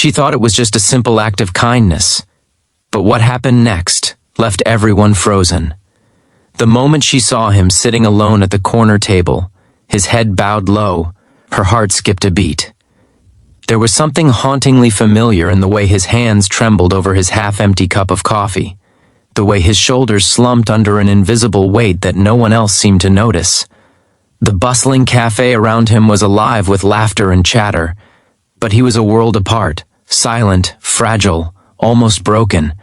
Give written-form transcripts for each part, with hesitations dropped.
She thought it was just a simple act of kindness. But what happened next left everyone frozen. The moment she saw him sitting alone at the corner table, his head bowed low, her heart skipped a beat. There was something hauntingly familiar in the way his hands trembled over his half-empty cup of coffee, the way his shoulders slumped under an invisible weight that no one else seemed to notice. The bustling cafe around him was alive with laughter and chatter, but he was a world apart, silent, fragile, almost broken.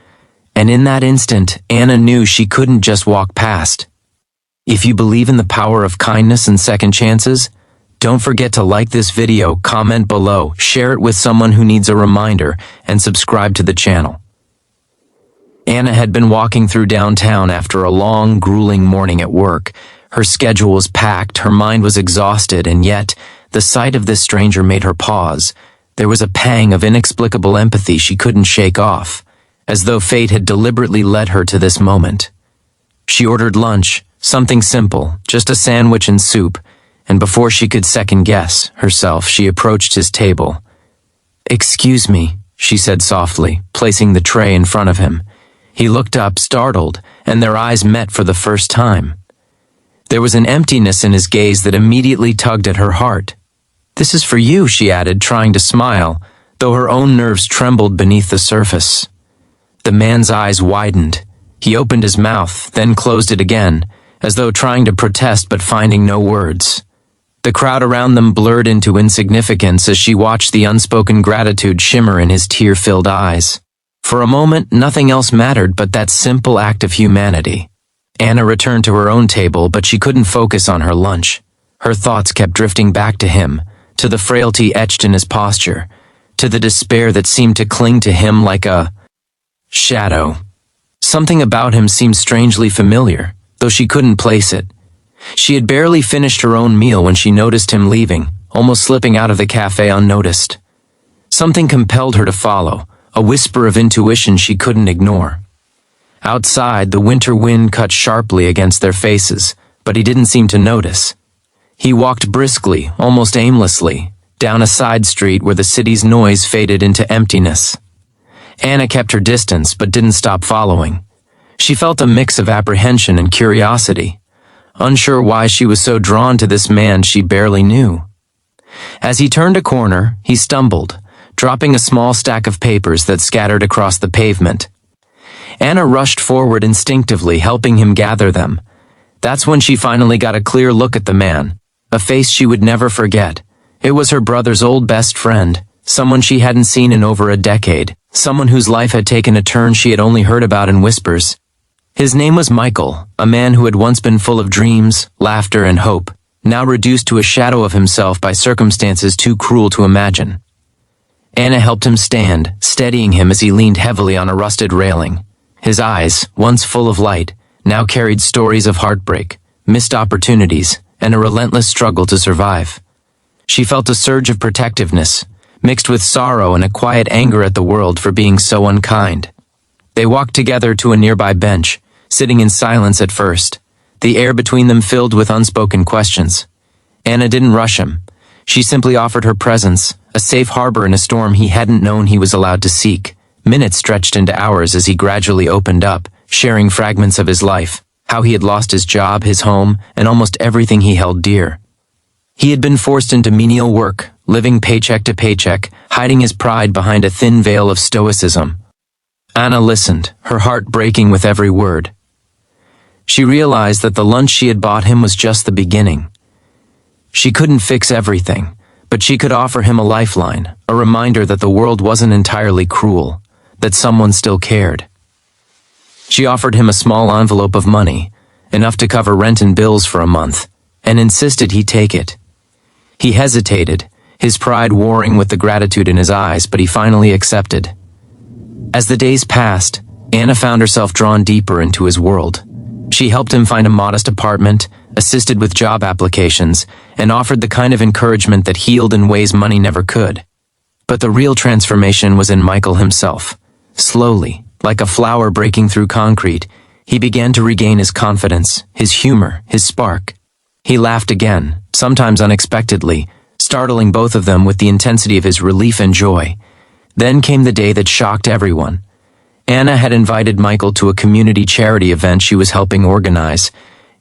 And in that instant, Anna knew she couldn't just walk past. If you believe in the power of kindness and second chances, don't forget to like this video, comment below, share it with someone who needs a reminder, and subscribe to the channel. Anna had been walking through downtown after a long, grueling morning at work. Her schedule was packed, her mind was exhausted, and yet, the sight of this stranger made her pause. There was a pang of inexplicable empathy she couldn't shake off, as though fate had deliberately led her to this moment. She ordered lunch, something simple, just a sandwich and soup, and before she could second-guess herself, she approached his table. "Excuse me," she said softly, placing the tray in front of him. He looked up, startled, and their eyes met for the first time. There was an emptiness in his gaze that immediately tugged at her heart. "This is for you," she added, trying to smile, though her own nerves trembled beneath the surface. The man's eyes widened. He opened his mouth, then closed it again, as though trying to protest but finding no words. The crowd around them blurred into insignificance as she watched the unspoken gratitude shimmer in his tear-filled eyes. For a moment, nothing else mattered but that simple act of humanity. Anna returned to her own table, but she couldn't focus on her lunch. Her thoughts kept drifting back to him, to the frailty etched in his posture, to the despair that seemed to cling to him like a shadow. Something about him seemed strangely familiar, though she couldn't place it. She had barely finished her own meal when she noticed him leaving, almost slipping out of the cafe unnoticed. Something compelled her to follow, a whisper of intuition she couldn't ignore. Outside, the winter wind cut sharply against their faces, but he didn't seem to notice. He walked briskly, almost aimlessly, down a side street where the city's noise faded into emptiness. Anna kept her distance but didn't stop following. She felt a mix of apprehension and curiosity, unsure why she was so drawn to this man she barely knew. As he turned a corner, he stumbled, dropping a small stack of papers that scattered across the pavement. Anna rushed forward instinctively, helping him gather them. That's when she finally got a clear look at the man, a face she would never forget. It was her brother's old best friend, someone she hadn't seen in over a decade, someone whose life had taken a turn she had only heard about in whispers. His name was Michael, a man who had once been full of dreams, laughter, and hope, now reduced to a shadow of himself by circumstances too cruel to imagine. Anna helped him stand, steadying him as he leaned heavily on a rusted railing. His eyes, once full of light, now carried stories of heartbreak, missed opportunities, and a relentless struggle to survive. She felt a surge of protectiveness, mixed with sorrow and a quiet anger at the world for being so unkind. They walked together to a nearby bench, sitting in silence at first, the air between them filled with unspoken questions. Anna didn't rush him. She simply offered her presence, a safe harbor in a storm he hadn't known he was allowed to seek. Minutes stretched into hours as he gradually opened up, sharing fragments of his life, how he had lost his job, his home, and almost everything he held dear. He had been forced into menial work, living paycheck to paycheck, hiding his pride behind a thin veil of stoicism. Anna listened, her heart breaking with every word. She realized that the lunch she had bought him was just the beginning. She couldn't fix everything, but she could offer him a lifeline, a reminder that the world wasn't entirely cruel, that someone still cared. She offered him a small envelope of money, enough to cover rent and bills for a month, and insisted he take it. He hesitated, his pride warring with the gratitude in his eyes, but he finally accepted. As the days passed, Anna found herself drawn deeper into his world. She helped him find a modest apartment, assisted with job applications, and offered the kind of encouragement that healed in ways money never could. But the real transformation was in Michael himself. Slowly, like a flower breaking through concrete, he began to regain his confidence, his humor, his spark. He laughed again, sometimes unexpectedly, startling both of them with the intensity of his relief and joy. Then came the day that shocked everyone. Anna had invited Michael to a community charity event she was helping organize.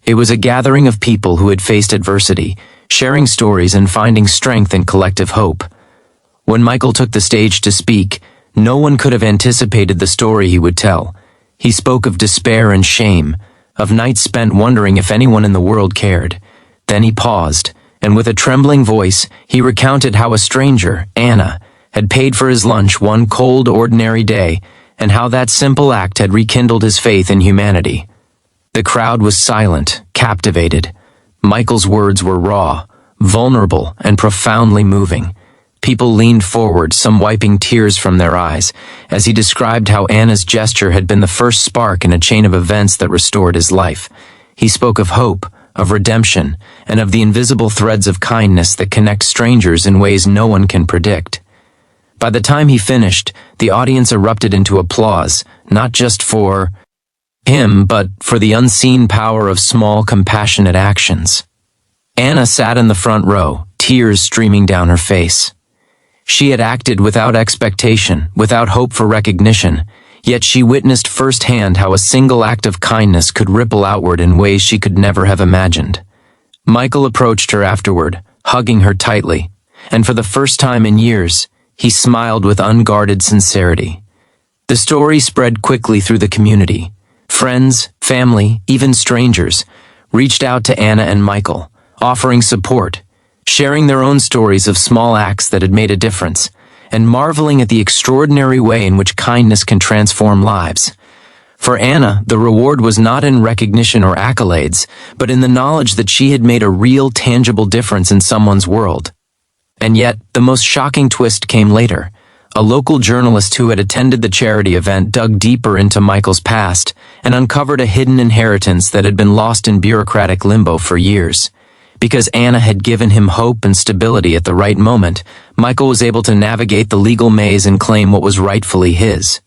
It was a gathering of people who had faced adversity, sharing stories and finding strength in collective hope. When Michael took the stage to speak, no one could have anticipated the story he would tell. He spoke of despair and shame, of nights spent wondering if anyone in the world cared. Then he paused, and with a trembling voice, he recounted how a stranger, Anna, had paid for his lunch one cold, ordinary day, and how that simple act had rekindled his faith in humanity. The crowd was silent, captivated. Michael's words were raw, vulnerable, and profoundly moving. People leaned forward, some wiping tears from their eyes, as he described how Anna's gesture had been the first spark in a chain of events that restored his life. He spoke of hope, of redemption, and of the invisible threads of kindness that connect strangers in ways no one can predict. By the time he finished, the audience erupted into applause, not just for him, but for the unseen power of small, compassionate actions. Anna sat in the front row, tears streaming down her face. She had acted without expectation, without hope for recognition, yet she witnessed firsthand how a single act of kindness could ripple outward in ways she could never have imagined. Michael approached her afterward, hugging her tightly, and for the first time in years, he smiled with unguarded sincerity. The story spread quickly through the community. Friends, family, even strangers reached out to Anna and Michael, offering support, sharing their own stories of small acts that had made a difference, and marveling at the extraordinary way in which kindness can transform lives. For Anna, the reward was not in recognition or accolades, but in the knowledge that she had made a real, tangible difference in someone's world. And yet, the most shocking twist came later. A local journalist who had attended the charity event dug deeper into Michael's past and uncovered a hidden inheritance that had been lost in bureaucratic limbo for years. Because Anna had given him hope and stability at the right moment, Michael was able to navigate the legal maze and claim what was rightfully his.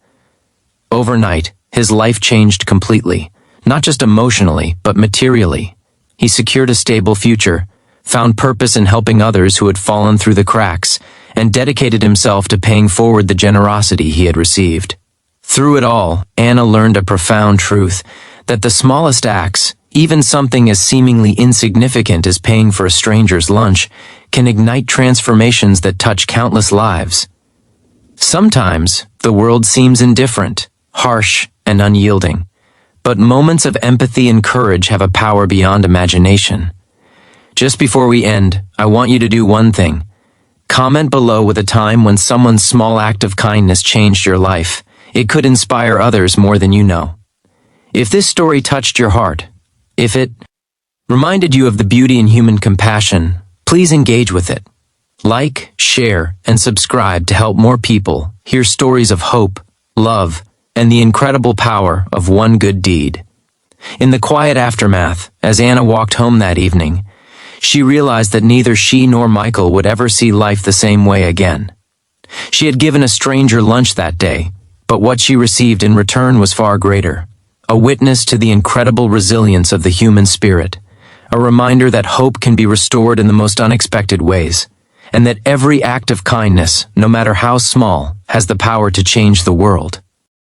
Overnight, his life changed completely, not just emotionally, but materially. He secured a stable future, found purpose in helping others who had fallen through the cracks, and dedicated himself to paying forward the generosity he had received. Through it all, Anna learned a profound truth, that the smallest acts, even something as seemingly insignificant as paying for a stranger's lunch, can ignite transformations that touch countless lives. Sometimes, the world seems indifferent, harsh, and unyielding, but moments of empathy and courage have a power beyond imagination. Just before we end, I want you to do one thing. Comment below with a time when someone's small act of kindness changed your life. It could inspire others more than you know. If this story touched your heart, if it reminded you of the beauty in human compassion, please engage with it. Like, share, and subscribe to help more people hear stories of hope, love, and the incredible power of one good deed. In the quiet aftermath, as Anna walked home that evening, she realized that neither she nor Michael would ever see life the same way again. She had given a stranger lunch that day, but what she received in return was far greater. A witness to the incredible resilience of the human spirit, a reminder that hope can be restored in the most unexpected ways, and that every act of kindness, no matter how small, has the power to change the world.